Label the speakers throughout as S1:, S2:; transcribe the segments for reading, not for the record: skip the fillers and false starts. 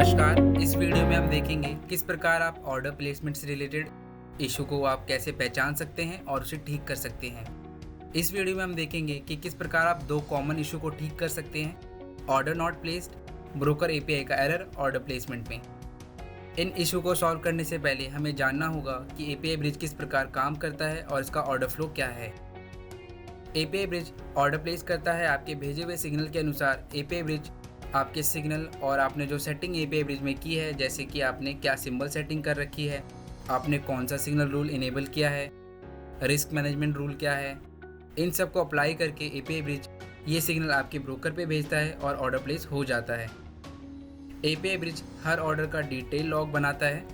S1: नमस्कार। इस वीडियो में हम देखेंगे किस प्रकार आप ऑर्डर प्लेसमेंट से रिलेटेड इशू को आप कैसे पहचान सकते हैं और उसे ठीक कर सकते हैं। इस वीडियो में हम देखेंगे कि किस प्रकार आप दो कॉमन इशू को ठीक कर सकते हैं, order not placed, broker API का एरर ऑर्डर प्लेसमेंट में। इन इशू को सॉल्व करने से पहले हमें जानना होगा कि एपीआई ब्रिज किस प्रकार काम करता है और इसका ऑर्डर फ्लो क्या है। एपीआई ब्रिज ऑर्डर प्लेस करता है आपके भेजे हुए सिग्नल के अनुसार। एपीआई ब्रिज आपके सिग्नल और आपने जो सेटिंग एपीआई ब्रिज में की है, जैसे कि आपने क्या सिंबल सेटिंग कर रखी है, आपने कौन सा सिग्नल रूल इनेबल किया है, रिस्क मैनेजमेंट रूल क्या है, इन सब को अप्लाई करके एपीआई ब्रिज ये सिग्नल आपके ब्रोकर पे भेजता है और ऑर्डर प्लेस हो जाता है। एपीआई ब्रिज हर ऑर्डर का डिटेल लॉग बनाता है।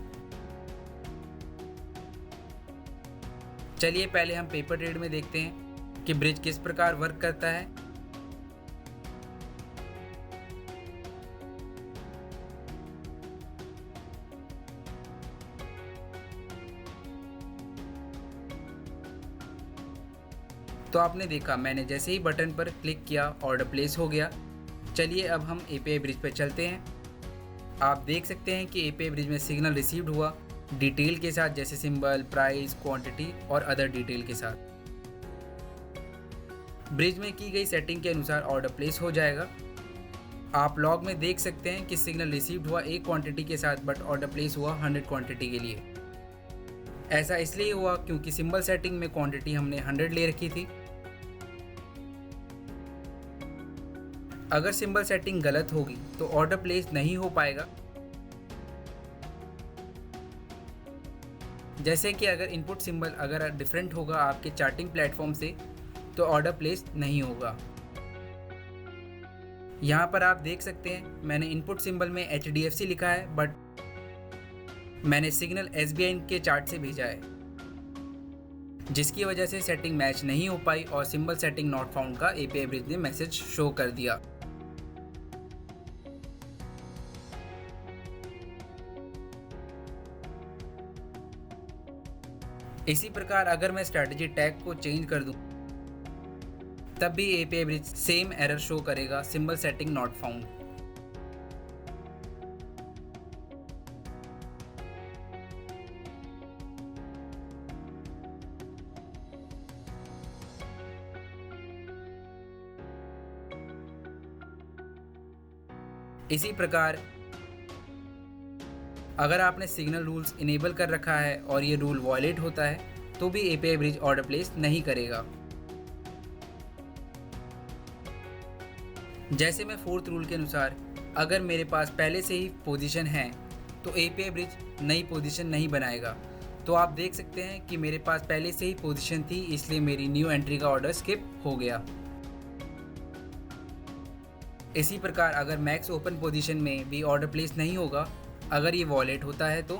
S1: चलिए पहले हम पेपर ट्रेड में देखते हैं कि ब्रिज किस प्रकार वर्क करता है। तो आपने देखा, मैंने जैसे ही बटन पर क्लिक किया ऑर्डर प्लेस हो गया। चलिए अब हम एपीआई ब्रिज पर चलते हैं। आप देख सकते हैं कि एपीआई ब्रिज में सिग्नल रिसीव्ड हुआ डिटेल के साथ, जैसे सिंबल, प्राइस, क्वांटिटी और अदर डिटेल के साथ। ब्रिज में की गई सेटिंग के अनुसार ऑर्डर प्लेस हो जाएगा। आप लॉग में देख सकते हैं कि सिग्नल रिसीव्ड हुआ एक क्वांटिटी के साथ, बट ऑर्डर प्लेस हुआ 100 क्वांटिटी के लिए। ऐसा इसलिए हुआ क्योंकि सिंबल सेटिंग में क्वांटिटी हमने 100 ले रखी थी। अगर सिंबल सेटिंग गलत होगी तो ऑर्डर प्लेस नहीं हो पाएगा। जैसे कि अगर इनपुट सिंबल अगर डिफरेंट होगा आपके चार्टिंग प्लेटफॉर्म से तो ऑर्डर प्लेस नहीं होगा। यहाँ पर आप देख सकते हैं मैंने इनपुट सिंबल में HDFC लिखा है, बट मैंने सिग्नल SBI के चार्ट से भेजा है, जिसकी वजह से सेटिंग मैच नहीं हो पाई और सिंबल सेटिंग नॉट फाउंड का एपीआई ब्रिज ने मैसेज शो कर दिया। इसी प्रकार अगर मैं स्ट्रैटेजी टैग को चेंज कर दूं तब भी API bridge same error show करेगा, सिंबल सेटिंग नॉट फाउंड। इसी प्रकार अगर आपने सिग्नल रूल्स इनेबल कर रखा है और ये रूल वॉयलेट होता है तो भी एपीआई ब्रिज ऑर्डर प्लेस नहीं करेगा। जैसे मैं फोर्थ रूल के अनुसार अगर मेरे पास पहले से ही पोजीशन है तो एपीआई ब्रिज नई पोजीशन नहीं बनाएगा। तो आप देख सकते हैं कि मेरे पास पहले से ही पोजीशन थी, इसलिए मेरी न्यू एंट्री का ऑर्डर स्किप हो गया। इसी प्रकार अगर मैक्स ओपन पोजीशन में भी ऑर्डर प्लेस नहीं होगा अगर ये वॉलेट होता है तो।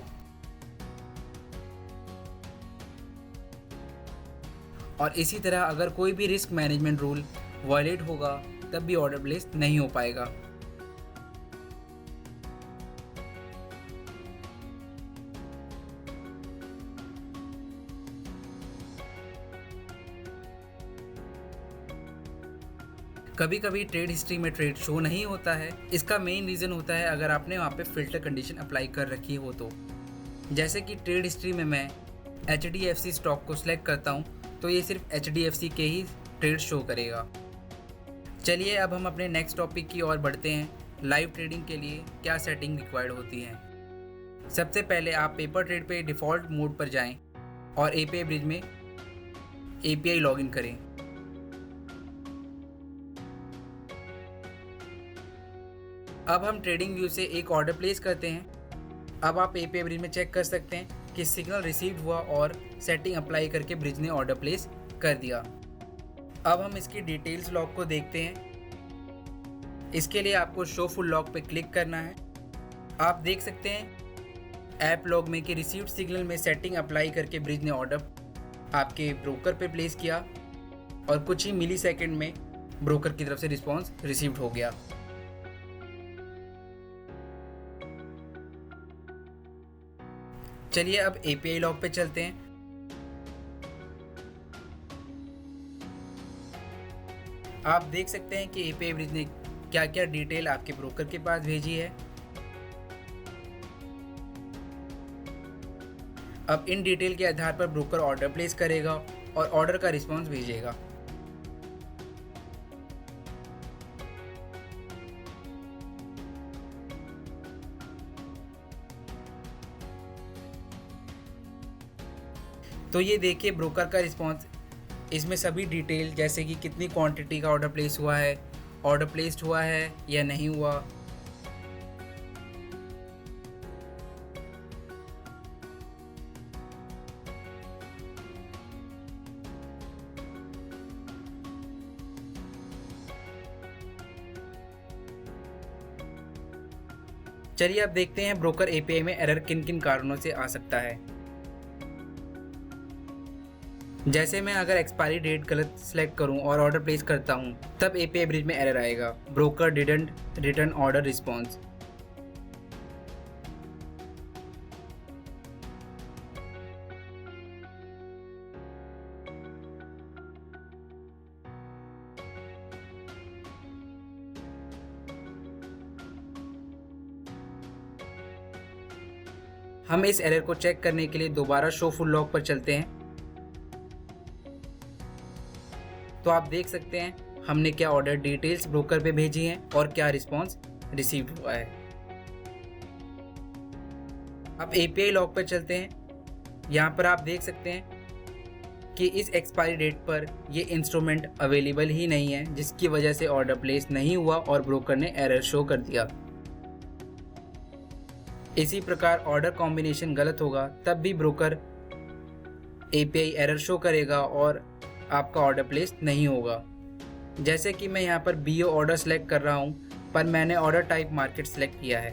S1: और इसी तरह अगर कोई भी रिस्क मैनेजमेंट रूल वॉलेट होगा तब भी ऑर्डर प्लेस नहीं हो पाएगा। कभी कभी ट्रेड हिस्ट्री में ट्रेड शो नहीं होता है। इसका मेन रीज़न होता है अगर आपने वहाँ पे फिल्टर कंडीशन अप्लाई कर रखी हो तो। जैसे कि ट्रेड हिस्ट्री में मैं HDFC स्टॉक को सिलेक्ट करता हूँ तो ये सिर्फ HDFC के ही ट्रेड शो करेगा। चलिए अब हम अपने नेक्स्ट टॉपिक की ओर बढ़ते हैं। लाइव ट्रेडिंग के लिए क्या सेटिंग रिक्वायर्ड होती है। सबसे पहले आप पेपर ट्रेड पे डिफ़ॉल्ट मोड पर जाएं और एपीआई ब्रिज में API लॉगिन करें। अब हम ट्रेडिंग व्यू से एक ऑर्डर प्लेस करते हैं। अब आप एपीआई ब्रिज में चेक कर सकते हैं कि सिग्नल रिसीव्ड हुआ और सेटिंग अप्लाई करके ब्रिज ने ऑर्डर प्लेस कर दिया। अब हम इसकी डिटेल्स लॉग को देखते हैं। इसके लिए आपको शो फुल लॉग पे क्लिक करना है। आप देख सकते हैं ऐप लॉग में कि रिसीव्ड सिग्नल में सेटिंग अप्लाई करके ब्रिज ने ऑर्डर आपके ब्रोकर पे प्लेस किया और कुछ ही मिली सेकेंड में ब्रोकर की तरफ से रिस्पॉन्स रिसीव्ड हो गया। चलिए अब एपीआई लॉग पे चलते हैं। आप देख सकते हैं कि एपीआई ब्रिज ने क्या क्या डिटेल आपके ब्रोकर के पास भेजी है। अब इन डिटेल के आधार पर ब्रोकर ऑर्डर प्लेस करेगा और ऑर्डर का रिस्पॉन्स भेजेगा। तो ये देखिए ब्रोकर का रिस्पॉन्स, इसमें सभी डिटेल जैसे कि कितनी क्वांटिटी का ऑर्डर प्लेस हुआ है, ऑर्डर प्लेस्ड हुआ है या नहीं हुआ। चलिए अब देखते हैं ब्रोकर एपीआई में एरर किन किन कारणों से आ सकता है। जैसे मैं अगर एक्सपायरी डेट गलत सेलेक्ट करूं और ऑर्डर प्लेस करता हूं, तब एपीआई ब्रिज में एरर आएगा, broker didn't return order response. हम इस एरर को चेक करने के लिए दोबारा शो फुल लॉग पर चलते हैं। तो आप देख सकते हैं हमने क्या ऑर्डर डिटेल्स ब्रोकर पे भेजी हैं और क्या रिस्पॉन्स रिसीव हुआ है। अब एपीआई लॉग पर चलते हैं। यहाँ पर आप देख सकते हैं कि इस एक्सपायरी डेट पर ये इंस्ट्रूमेंट अवेलेबल ही नहीं है, जिसकी वजह से ऑर्डर प्लेस नहीं हुआ और ब्रोकर ने एरर शो कर दिया। इसी प्रकार ऑर्डर कॉम्बिनेशन गलत होगा तब भी ब्रोकर एपीआई एरर शो करेगा और आपका ऑर्डर प्लेस नहीं होगा। जैसे कि मैं यहाँ पर बीओ ऑर्डर सेलेक्ट कर रहा हूँ, पर मैंने ऑर्डर टाइप मार्केट सेलेक्ट किया है।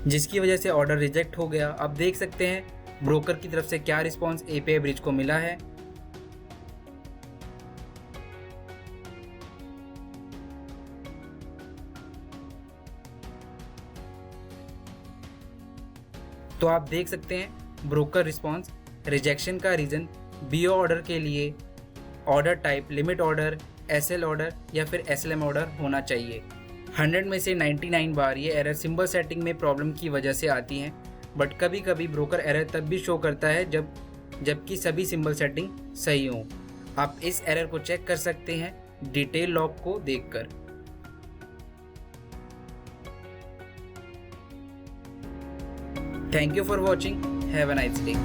S1: जिसकी वजह से ऑर्डर रिजेक्ट हो गया। अब देख सकते हैं ब्रोकर की तरफ से क्या रिस्पॉन्स एपीआई ब्रिज को मिला है। तो आप देख सकते हैं ब्रोकर रिस्पॉन्स रिजेक्शन का रीज़न बीओ ऑर्डर के लिए order type limit order, SL order या फिर एसएलएम ऑर्डर होना चाहिए। 100 में से 99 बार ये एरर सिंबल सेटिंग में प्रॉब्लम की वजह से आती हैं, बट कभी कभी ब्रोकर एरर तब भी शो करता है जबकि सभी सिंबल सेटिंग सही हों। आप इस एरर को चेक कर सकते हैं डिटेल लॉग को देखकर। Thank you for watching. Have a nice day.